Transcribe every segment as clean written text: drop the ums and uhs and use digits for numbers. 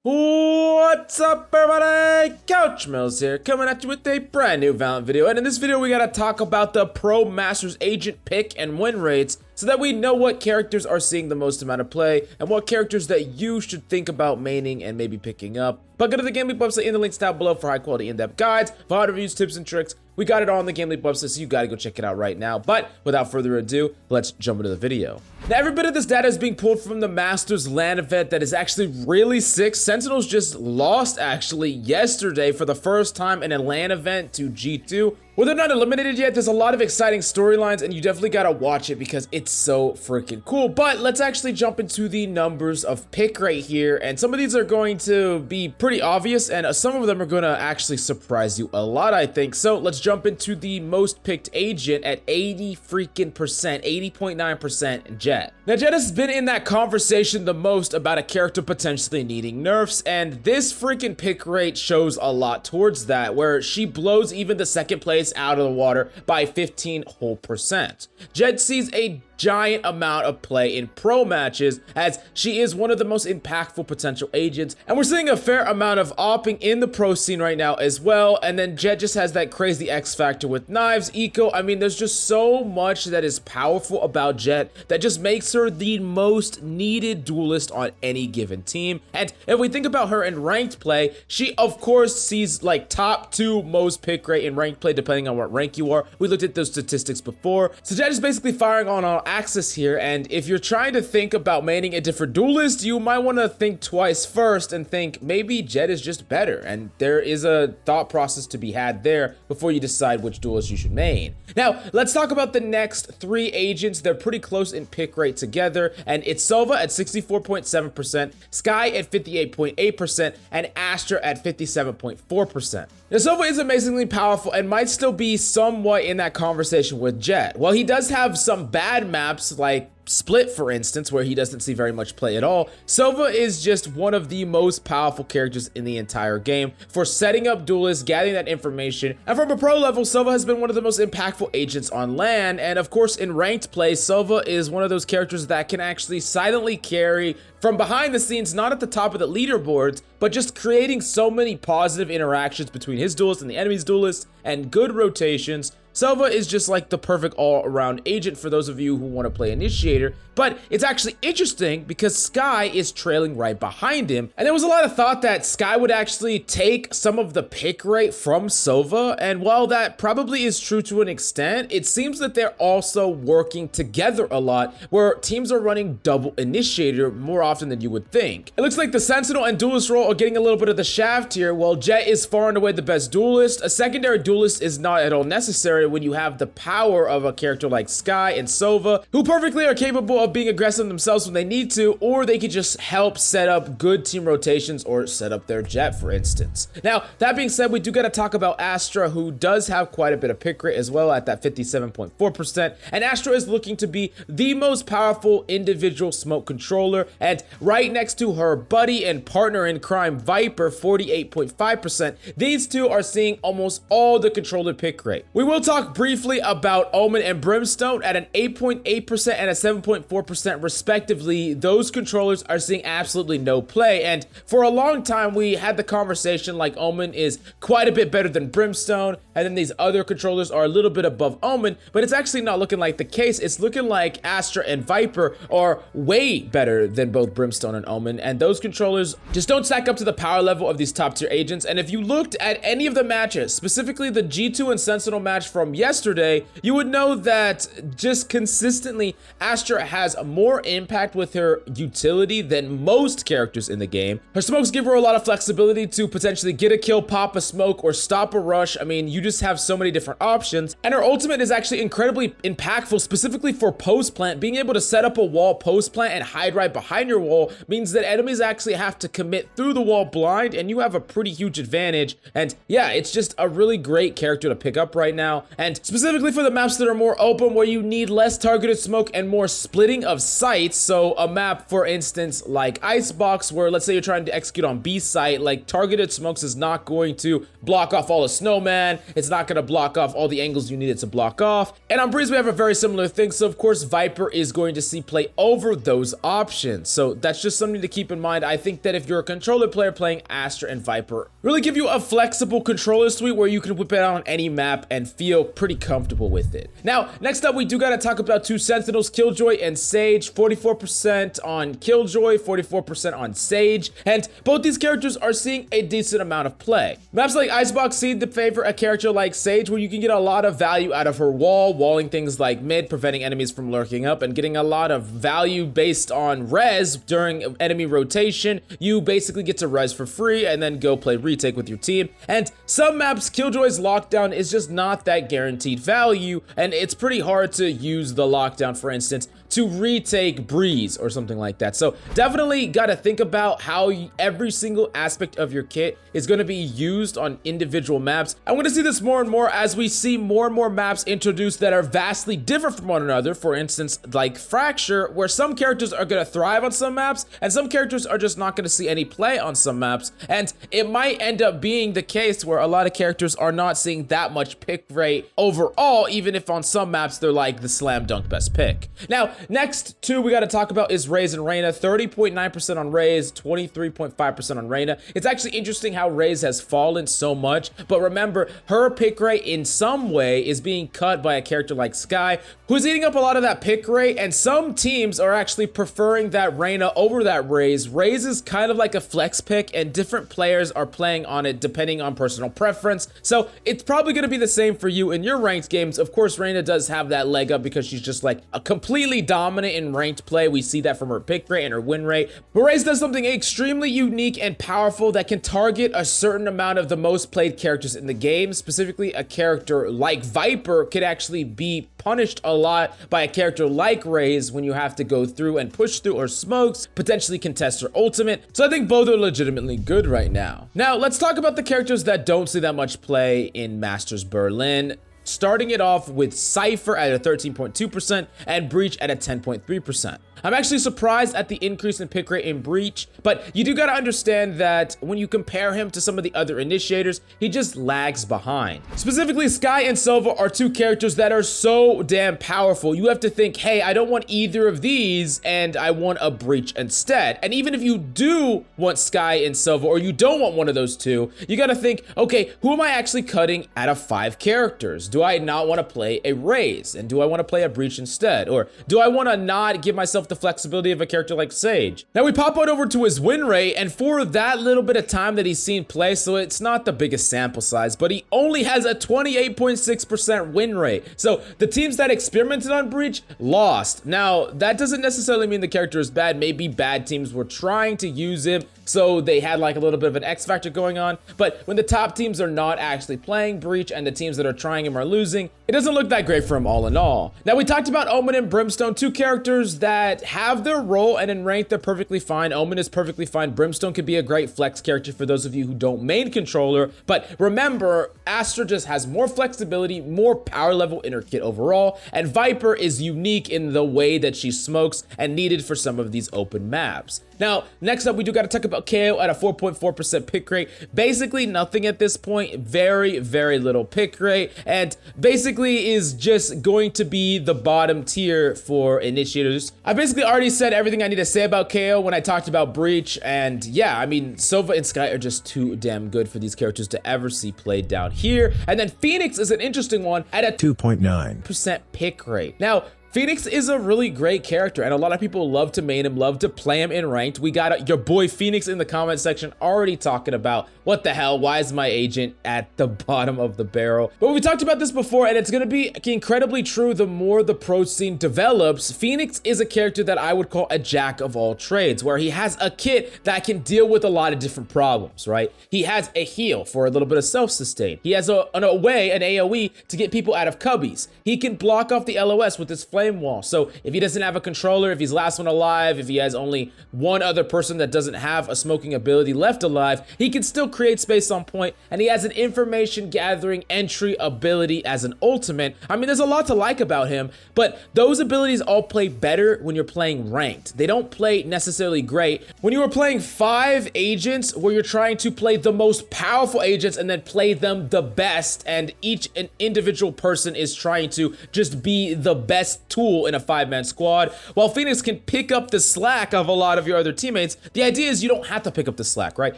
What's up, everybody? Couch Mills here, coming at you with a brand new Valorant video. And in this video, we gotta talk about the Pro Masters Agent pick and win rates so that we know what characters are seeing the most amount of play and what characters that you should think about maining and maybe picking up. But go to the GameLeap website in the links down below for high quality in-depth guides, VOD reviews, tips, and tricks. We got it all on the GameLeap website, so you gotta go check it out right now. But without further ado, let's jump into the video. Now, every bit of this data is being pulled from the Masters LAN event that is actually really sick. Sentinels just lost, actually, yesterday for the first time in a LAN event to G2. Well, they're not eliminated yet. There's a lot of exciting storylines, and you definitely gotta watch it because it's so freaking cool. But let's actually jump into the numbers of pick right here, and some of these are going to be pretty obvious, and some of them are gonna actually surprise you a lot, I think. So let's jump into the most picked agent at 80.9% Jet. Now, Jet has been in that conversation the most about a character potentially needing nerfs, and this freaking pick rate shows a lot towards that, where she blows even the second place out of the water by 15%. Jet sees a giant amount of play in pro matches as she is one of the most impactful potential agents, and we're seeing a fair amount of opping in the pro scene right now as well. And then Jet just has that crazy X factor with knives, eco. I mean, there's just so much that is powerful about Jet that just makes her the most needed duelist on any given team. And if we think about her in ranked play, she of course sees like top 2 most pick rate in ranked play depending on what rank you are. We looked at those statistics before. So Jet is basically firing on all axis here, and if you're trying to think about maining a different duelist, you might want to think twice first and think maybe Jet is just better, and there is a thought process to be had there before you decide which duelist you should main. Now, let's talk about the next 3 agents. They're pretty close in pick rate together, and it's Sova at 64.7%, Skye at 58.8%, and Astra at 57.4%. Now, Sova is amazingly powerful and might still be somewhat in that conversation with Jet. While he does have some bad maps like Split, for instance, where he doesn't see very much play at all, Sova is just one of the most powerful characters in the entire game for setting up duelists, gathering that information, and from a pro level, Sova has been one of the most impactful agents on LAN, and of course in ranked play, Sova is one of those characters that can actually silently carry from behind the scenes, not at the top of the leaderboards, but just creating so many positive interactions between his duelist and the enemy's duelist, and good rotations. Sova is just like the perfect all-around agent for those of you who want to play Initiator, but it's actually interesting because Skye is trailing right behind him, and there was a lot of thought that Skye would actually take some of the pick rate from Sova, and while that probably is true to an extent, it seems that they're also working together a lot, where teams are running double Initiator more often than you would think. It looks like the Sentinel and Duelist role are getting a little bit of the shaft here. While Jet is far and away the best duelist, a secondary duelist is not at all necessary when you have the power of a character like Skye and Sova, who perfectly are capable of being aggressive themselves when they need to, or they could just help set up good team rotations or set up their Jet, for instance. Now, that being said, we do gotta talk about Astra, who does have quite a bit of pick rate as well at that 57.4%, and Astra is looking to be the most powerful individual smoke controller, and right next to her buddy and partner in crime, Viper, 48.5%, these two are seeing almost all the controller pick rate. We will talk briefly about Omen and Brimstone at an 8.8% and a 7.4% respectively. Those controllers are seeing absolutely no play, and for a long time we had the conversation like Omen is quite a bit better than Brimstone, and then these other controllers are a little bit above Omen, but it's actually not looking like the case. It's looking like Astra and Viper are way better than both Brimstone and Omen, and those controllers just don't stack up to the power level of these top tier agents. And if you looked at any of the matches, specifically the G2 and Sentinel match from yesterday, you would know that just consistently Astra has more impact with her utility than most characters in the game. Her smokes give her a lot of flexibility to potentially get a kill, pop a smoke, or stop a rush. I mean, you just have so many different options, and her ultimate is actually incredibly impactful, specifically for post plant. Being able to set up a wall post plant and hide right behind your wall means that enemies actually have to commit through the wall blind, and you have a pretty huge advantage. And yeah, it's just a really great character to pick up right now. And specifically for the maps that are more open, where you need less targeted smoke and more splitting of sights. So a map, for instance, like Icebox, where let's say you're trying to execute on B site, like targeted smokes is not going to block off all the snowman. It's not going to block off all the angles you needed to block off. And on Breeze, we have a very similar thing. So of course, Viper is going to see play over those options. So that's just something to keep in mind. I think that if you're a controller player playing Astra and Viper, really give you a flexible controller suite where you can whip it out on any map and feel pretty comfortable with it. Now, next up, we do got to talk about two Sentinels, Killjoy and Sage. 44% on Killjoy, 44% on Sage. And both these characters are seeing a decent amount of play. Maps like Icebox seem to favor a character like Sage, where you can get a lot of value out of her walling things like mid, preventing enemies from lurking up, and getting a lot of value based on res during enemy rotation. You basically get to res for free and then go play retake with your team. And some maps, Killjoy's lockdown is just not that guaranteed value, and it's pretty hard to use the lockdown, for instance, to retake Breeze or something like that. So definitely got to think about how every single aspect of your kit is going to be used on individual maps. I'm going to see this more and more as we see more and more maps introduced that are vastly different from one another. For instance, like Fracture, where some characters are going to thrive on some maps and some characters are just not going to see any play on some maps. And it might end up being the case where a lot of characters are not seeing that much pick rate overall, even if on some maps they're like the slam dunk best pick. Now, next two we got to talk about is Raze and Reyna. 30.9% on Raze, 23.5% on Reyna. It's actually interesting how Raze has fallen so much, but remember, her pick rate in some way is being cut by a character like Skye, who's eating up a lot of that pick rate, and some teams are actually preferring that Reyna over that Raze. Raze is kind of like a flex pick, and different players are playing on it depending on personal preference. So it's probably going to be the same for you in your ranked games. Of course, Reyna does have that leg up because she's just like a completely dominant in ranked play. We see that from her pick rate and her win rate. But Raze does something extremely unique and powerful that can target a certain amount of the most played characters in the game. Specifically, a character like Viper could actually be punished a lot by a character like Raze when you have to go through and push through her smokes, potentially contest her ultimate. So I think both are legitimately good right now. Now, let's talk about the characters that don't see that much play in Masters Berlin. Starting it off with Cypher at a 13.2% and Breach at a 10.3%. I'm actually surprised at the increase in pick rate in Breach, but you do gotta understand that when you compare him to some of the other initiators, he just lags behind. Specifically, Skye and Sova are two characters that are so damn powerful. You have to think, hey, I don't want either of these, and I want a Breach instead. And even if you do want Skye and Sova, or you don't want one of those two, you gotta think, okay, who am I actually cutting out of 5 characters? Do I not want to play a Raze? And do I want to play a Breach instead? Or do I want to not give myself the flexibility of a character like Sage? Now we pop on over to his win rate, and for that little bit of time that he's seen play, so it's not the biggest sample size, but he only has a 28.6% win rate. So the teams that experimented on Breach lost. Now that doesn't necessarily mean the character is bad. Maybe bad teams were trying to use him, so they had like a little bit of an X factor going on. But when the top teams are not actually playing Breach and the teams that are trying him are losing, it doesn't look that great for him all in all. Now we talked about Omen and Brimstone, two characters that have their role, and in rank they're perfectly fine. Omen is perfectly fine. Brimstone could be a great flex character for those of you who don't main controller, but remember, Astra just has more flexibility, more power level in her kit overall, and Viper is unique in the way that she smokes and needed for some of these open maps. Now, next up, we do got to talk about KO at a 4.4% pick rate. Basically nothing at this point, very, very little pick rate, and basically is just going to be the bottom tier for initiators. I basically already said everything I need to say about KO when I talked about Breach, and yeah, I mean, Sova and Skye are just too damn good for these characters to ever see played down here. And then Phoenix is an interesting one at a 2.9% pick rate. Now, Phoenix is a really great character, and a lot of people love to main him, love to play him in ranked. We got your boy Phoenix in the comment section already talking about, what the hell, why is my agent at the bottom of the barrel? But we talked about this before, and it's gonna be incredibly true the more the pro scene develops. Phoenix is a character that I would call a jack of all trades, where he has a kit that can deal with a lot of different problems, right? He has a heal for a little bit of self-sustain. He has an AoE to get people out of cubbies. He can block off the LOS with his flame flame wall. So if he doesn't have a controller, if he's last one alive, if he has only one other person that doesn't have a smoking ability left alive, he can still create space on point, and he has an information gathering entry ability as an ultimate. I mean, there's a lot to like about him, but those abilities all play better when you're playing ranked. They don't play necessarily great when you are playing 5 agents where you're trying to play the most powerful agents and then play them the best, and each an individual person is trying to just be the best tool in a 5-man squad. While Phoenix can pick up the slack of a lot of your other teammates, the idea is you don't have to pick up the slack, right?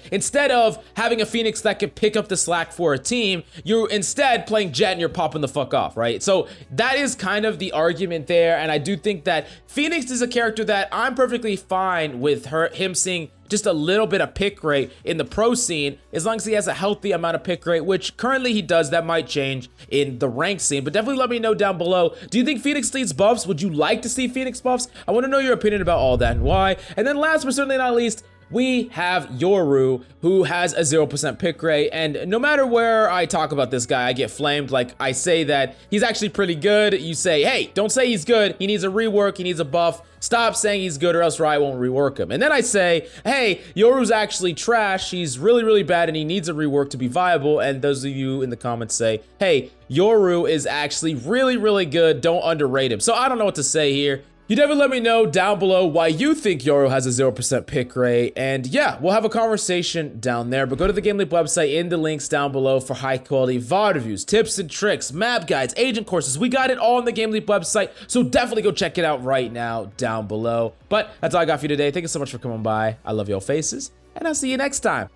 Instead of having a Phoenix that can pick up the slack for a team, you're instead playing Jet and you're popping the fuck off, right? So that is kind of the argument there, and I do think that Phoenix is a character that I'm perfectly fine with him seeing just a little bit of pick rate in the pro scene, as long as he has a healthy amount of pick rate, which currently he does. That might change in the ranked scene, but definitely let me know down below. Do you think Phoenix needs buffs? Would you like to see Phoenix buffs? I want to know your opinion about all that and why. And then last but certainly not least, we have Yoru, who has a 0% pick rate, and no matter where I talk about this guy, I get flamed. Like, I say that he's actually pretty good. You say, hey, don't say he's good. He needs a rework. He needs a buff. Stop saying he's good or else Riot won't rework him. And then I say, hey, Yoru's actually trash. He's really, really bad and he needs a rework to be viable. And those of you in the comments say, hey, Yoru is actually really, really good. Don't underrate him. So I don't know what to say here. You definitely let me know down below why you think Yoru has a 0% pick rate, and yeah, we'll have a conversation down there. But go to the GameLeap website in the links down below for high quality VOD reviews, tips and tricks, map guides, agent courses. We got it all on the GameLeap website, so definitely go check it out right now down below. But that's all I got for you today. Thank you so much for coming by. I love your faces, and I'll see you next time.